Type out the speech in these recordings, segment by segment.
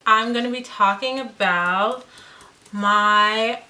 I'm going to be talking about my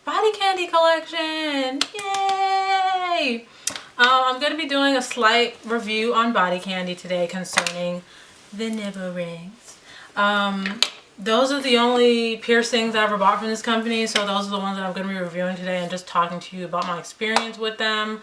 BodyCandy collection. Yay! I'm going to be doing a slight review on BodyCandy today concerning the nipple rings. Those are the only piercings I ever bought from this company, so those are the ones that I'm going to be reviewing today and just talking to you about my experience with them.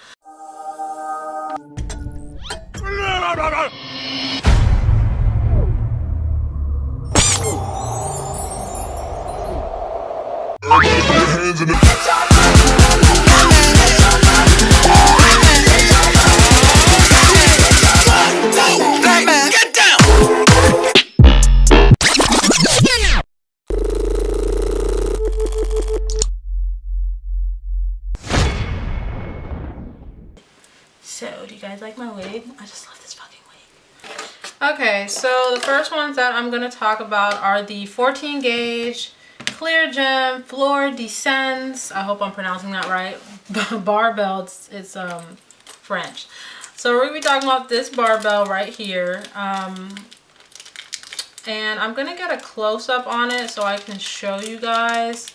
So, do you guys like my wig? I just love this fucking wig. Okay, so the first ones that I'm going to talk about are the 14 gauge Clear Gem Fleur de Siens. I hope I'm pronouncing that right. Barbell, it's French. So we're going to be talking about this barbell right here. And I'm going to get a close-up on it so I can show you guys.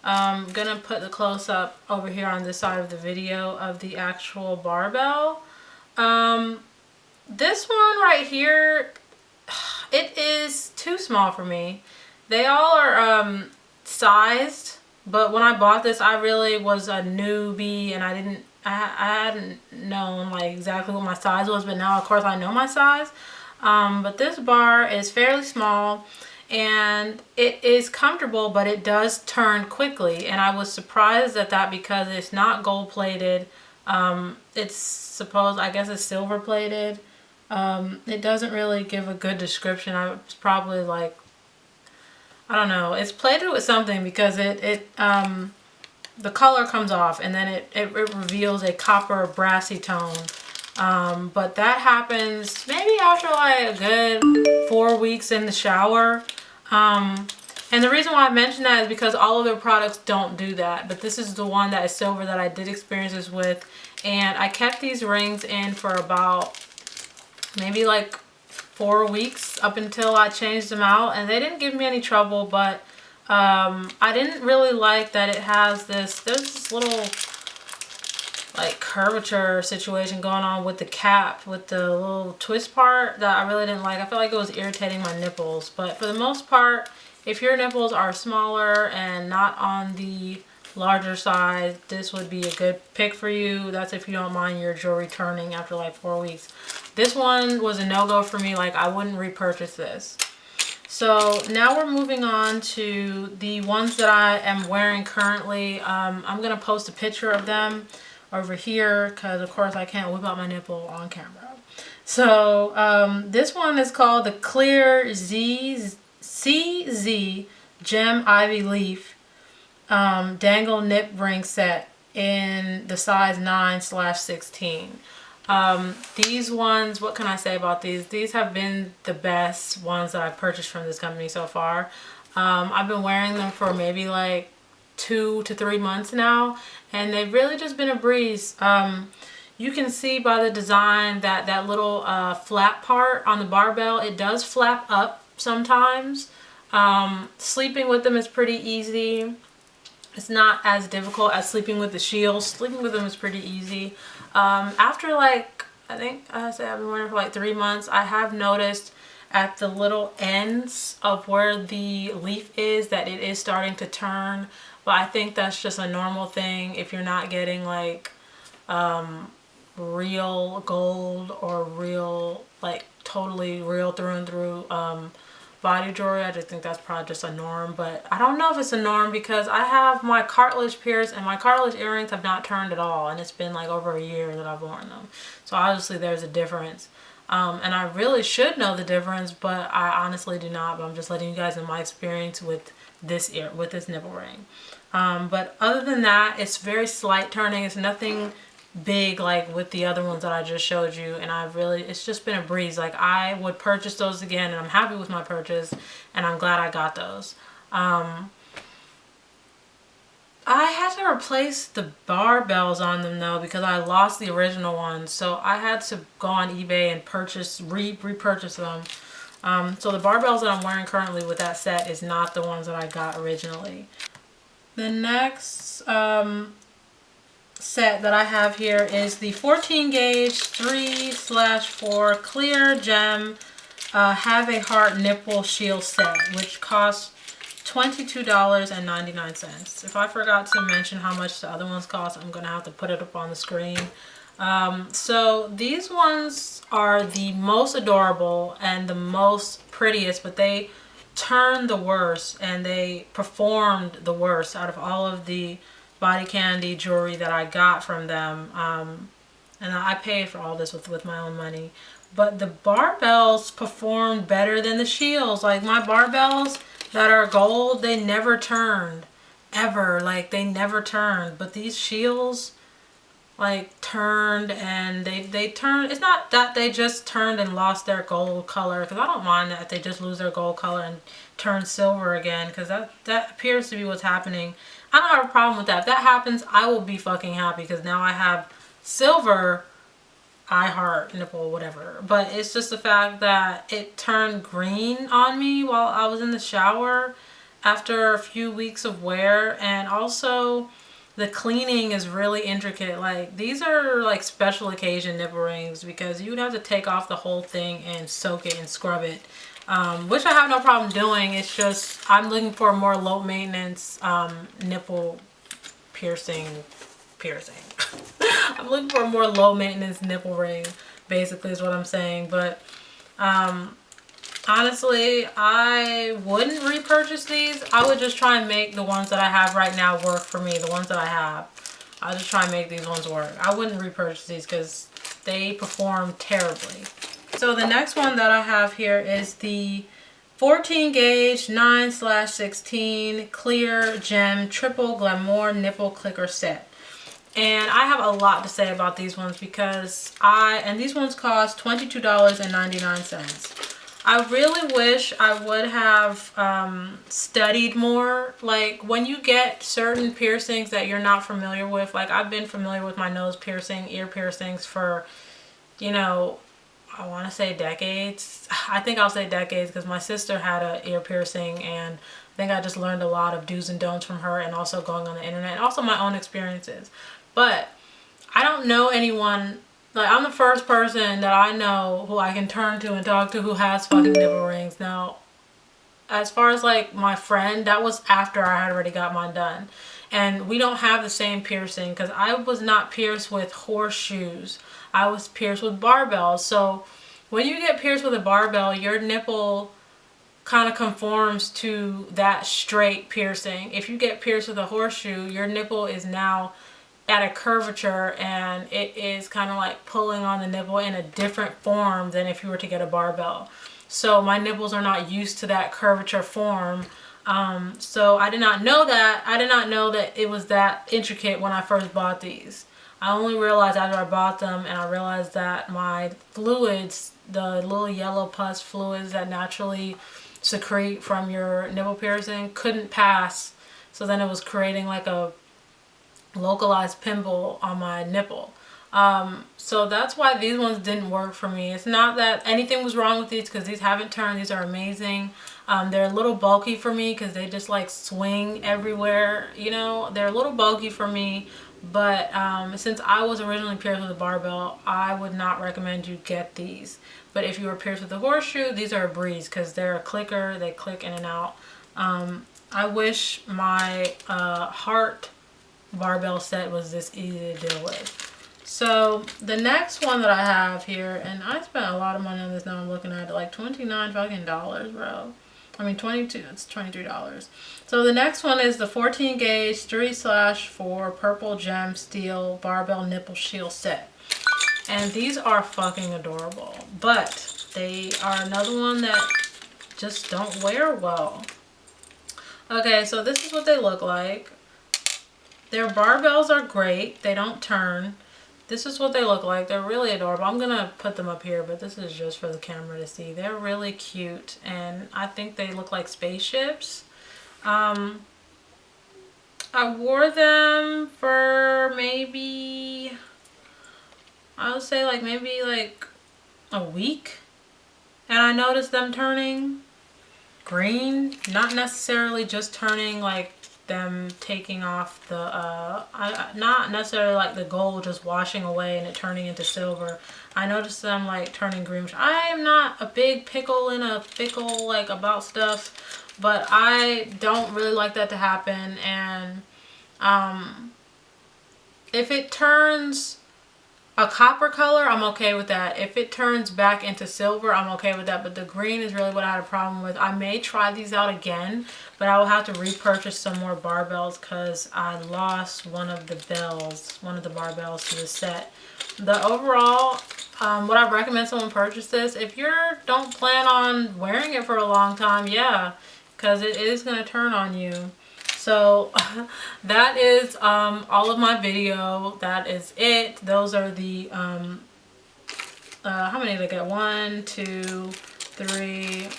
I'm going to put the close-up over here on this side of the video of the actual barbell. This one right here, it is too small for me. They all are sized, but when I bought this, I really was a newbie and I hadn't known like exactly what my size was, but now of course I know my size. But this bar is fairly small and it is comfortable, but it does turn quickly, and I was surprised at that because it's not gold plated. I guess it's silver plated. It doesn't really give a good description. It's probably like, I don't know, it's plated with something because the color comes off and then it reveals a copper brassy tone. But that happens maybe after like a good 4 weeks in the shower. And the reason why I mention that is because all of their products don't do that. But this is the one that is silver that I did experience this with. And I kept these rings in for about maybe like 4 weeks up until I changed them out. And they didn't give me any trouble, but I didn't really like that it has there's this little like curvature situation going on with the cap, with the little twist part that I really didn't like. I felt like it was irritating my nipples. But for the most part, if your nipples are smaller and not on the larger side, this would be a good pick for you. That's if you don't mind your jewelry turning after like 4 weeks. This one was a no-go for me. Like, I wouldn't repurchase this. So now we're moving on to the ones that I am wearing currently. I'm going to post a picture of them over here because of course I can't whip out my nipple on camera. So this one is called the Clear CZ Gem Ivy Leaf Dangle Nip Ring Set in the size 9/16. These ones, what can I say about these? These have been the best ones that I've purchased from this company so far. I've been wearing them for maybe like 2 to 3 months now, and they've really just been a breeze. You can see by the design that that little flap part on the barbell, it does flap up sometimes. Sleeping with them is pretty easy. It's not as difficult as sleeping with the shield. Sleeping with them is pretty easy. After like, I think I said I've been wearing it for like 3 months, I have noticed at the little ends of where the leaf is that it is starting to turn. But I think that's just a normal thing if you're not getting like real gold or real, like totally real through and through body jewelry. I just think that's probably just a norm, but I don't know if it's a norm because I have my cartilage pierced and my cartilage earrings have not turned at all, and it's been like over a year that I've worn them. So obviously there's a difference. And I really should know the difference, but I honestly do not. But I'm just letting you guys know my experience with this nipple ring. But other than that, it's very slight turning. It's nothing big like with the other ones that I just showed you, and it's just been a breeze. Like, I would purchase those again, and I'm happy with my purchase, and I'm glad I got those. I had to replace the barbells on them though because I lost the original ones, so I had to go on eBay and repurchase them. So the barbells that I'm wearing currently with that set is not the ones that I got originally. The next set that I have here is the 14 gauge 3/4 clear gem Have a Heart nipple shield set, which costs $22.99. If I forgot to mention how much the other ones cost, I'm gonna have to put it up on the screen. So these ones are the most adorable and the most prettiest, but they turned the worst and they performed the worst out of all of the BodyCandy jewelry that I got from them. And I paid for all this with my own money. But the barbells performed better than the shields. Like my barbells that are gold, they never turned. Ever. Like they never turned. But these shields like turned, and they turned. It's not that they just turned and lost their gold color, because I don't mind that they just lose their gold color and turn silver again, because that appears to be what's happening. I don't have a problem with that. If that happens, I will be fucking happy, because now I have silver I heart nipple whatever. But it's just the fact that it turned green on me while I was in the shower after a few weeks of wear. And also the cleaning is really intricate. Like these are like special occasion nipple rings, because you would have to take off the whole thing and soak it and scrub it, which I have no problem doing. It's just I'm looking for a more low maintenance nipple piercing. I'm looking for a more low maintenance nipple ring, basically is what I'm saying. But honestly, I wouldn't repurchase these. I would just try and make the ones that I have right now work for me. The ones that I have, I'll just try and make these ones work. I wouldn't repurchase these because they perform terribly. So the next one that I have here is the 14 gauge 9/16 clear gem triple glamour nipple clicker set. And I have a lot to say about these ones, because these ones cost $22.99. I really wish I would have studied more. Like when you get certain piercings that you're not familiar with, like I've been familiar with my nose piercing, ear piercings for, you know, I want to say decades. I think I'll say decades, because my sister had an ear piercing, and I think I just learned a lot of do's and don'ts from her, and also going on the internet, and also my own experiences. But I don't know anyone, like I'm the first person that I know who I can turn to and talk to who has fucking nipple rings. Now, as far as like my friend, that was after I had already got mine done. And we don't have the same piercing, because I was not pierced with horseshoes. I was pierced with barbells. So when you get pierced with a barbell, your nipple kind of conforms to that straight piercing. If you get pierced with a horseshoe, your nipple is now at a curvature, and it is kind of like pulling on the nipple in a different form than if you were to get a barbell. So my nipples are not used to that curvature form. So I did not know that. I did not know that it was that intricate when I first bought these. I only realized after I bought them, and I realized that my fluids, the little yellow pus fluids that naturally secrete from your nipple piercing, couldn't pass. So then it was creating like a localized pimple on my nipple. So that's why these ones didn't work for me. It's not that anything was wrong with these, because these haven't turned. These are amazing. They're a little bulky for me, because they just like swing everywhere, you know. They're a little bulky for me, but since I was originally pierced with a barbell, I would not recommend you get these. But if you were pierced with a horseshoe, these are a breeze, because they're a clicker. They click in and out. I wish my heart barbell set was this easy to deal with. So the next one that I have here, and I spent a lot of money on this, now I'm looking at it, like $29 fucking dollars, bro. I mean 22, it's $23. So the next one is the 14 gauge 3/4 purple gem steel barbell nipple shield set. And these are fucking adorable, but they are another one that just don't wear well. Okay, so this is what they look like. Their barbells are great. They don't turn. This is what they look like. They're really adorable. I'm going to put them up here, but this is just for the camera to see. They're really cute, and I think they look like spaceships. I wore them for maybe, I would say like maybe like a week. and I noticed them turning green, not necessarily just turning like them taking off the not necessarily like the gold just washing away and it turning into silver. I noticed them like turning green, which I am not a big pickle in a pickle like about stuff, but I don't really like that to happen. And if it turns a copper color, I'm okay with that. If it turns back into silver, I'm okay with that. But the green is really what I had a problem with. I may try these out again, but I will have to repurchase some more barbells because I lost one of the barbells to the set. The overall, would I recommend someone purchase this? If you don't plan on wearing it for a long time, yeah, because it is going to turn on you. So that is all of my video. That is it. Those are the how many did I get? 1, 2, 3,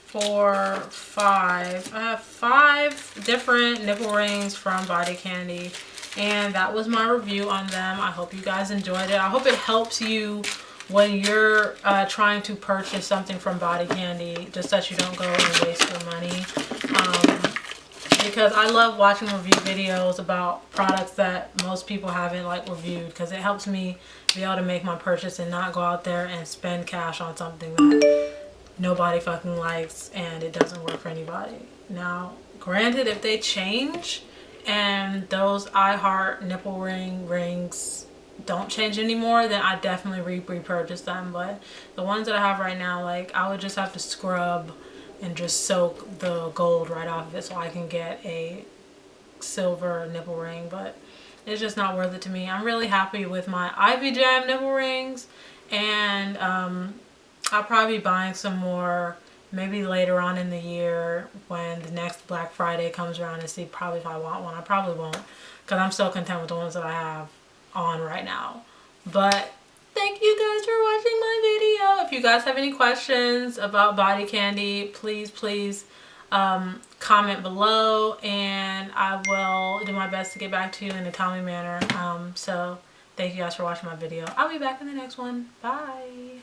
4, 5. I have 5 different nipple rings from BodyCandy, and that was my review on them. I hope you guys enjoyed it. I hope it helps you when you're trying to purchase something from BodyCandy, just that you don't go and waste your money. Because I love watching review videos about products that most people haven't like reviewed, because it helps me be able to make my purchase and not go out there and spend cash on something that nobody fucking likes and it doesn't work for anybody. Now, granted, if they change and those I Heart nipple rings don't change anymore, then I definitely repurchase them. But the ones that I have right now, like, I would just have to scrub and just soak the gold right off of it so I can get a silver nipple ring. But it's just not worth it to me. I'm really happy with my Ivy Jam nipple rings, and I'll probably be buying some more maybe later on in the year when the next Black Friday comes around, and see probably if I want one. I probably won't, because I'm so content with the ones that I have on right now. But thank you guys for watching my video. If you guys have any questions about BodyCandy, please comment below, and I will do my best to get back to you in a timely manner. So thank you guys for watching my video. I'll be back in the next one. Bye.